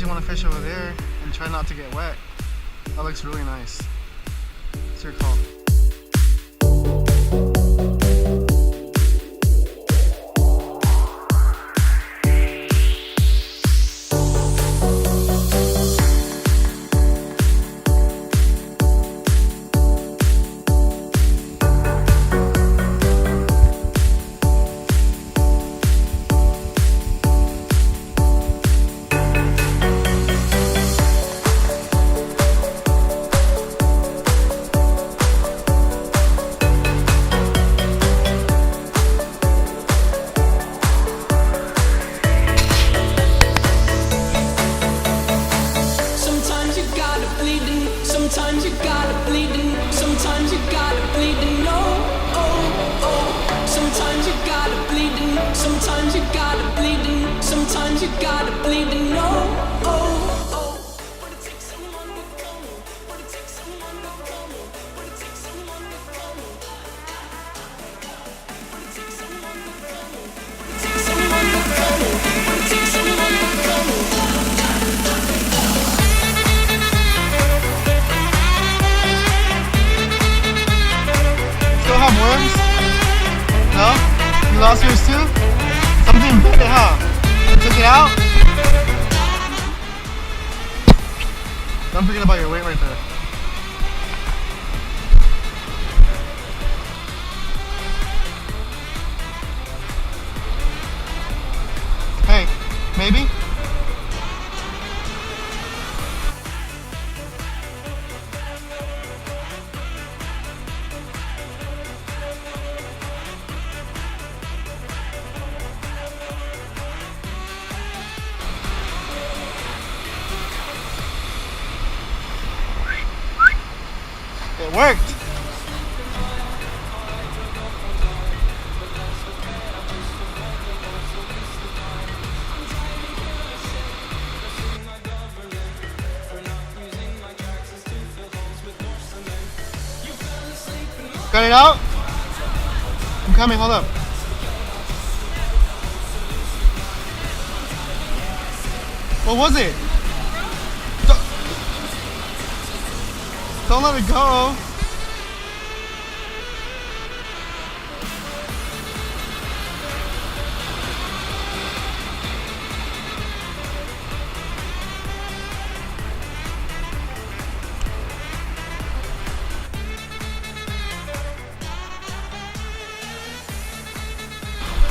you want to fish over there and try not to get wet. That looks really nice. It's your call. Sometimes you gotta bleeding, sometimes you gotta bleeding, no, oh, oh. Sometimes you gotta bleeding, sometimes you gotta bleeding, sometimes you gotta bleeding, no, oh, oh. But it takes someone to come, but it takes someone to come, but it takes someone to come. But it takes someone to come, but it takes someone to come, but it takes someone to come. Still have worms? No? You lost yours too? Something bit it, huh? You took it out? Don't forget about your weight right there. Hey, maybe? It worked! Got it out? I'm coming, hold up. What was it? Don't let it go.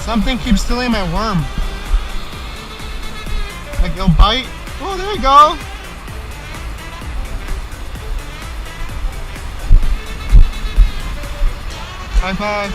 Something keeps stealing my worm. Like it'll bite. Oh, there you go. High five.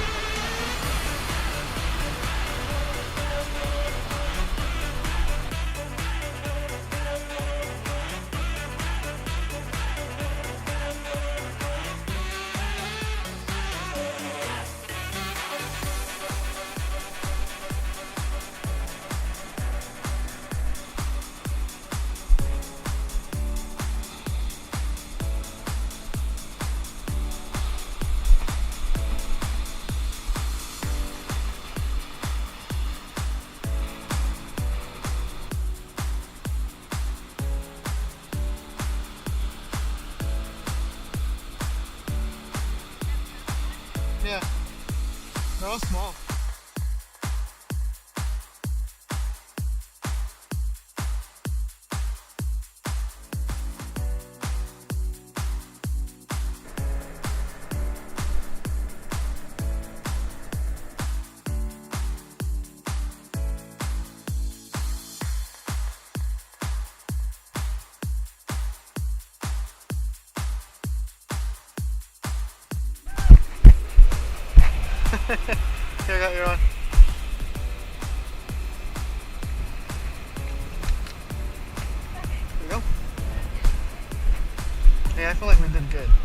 Yeah, they're all small. Here, I got your on.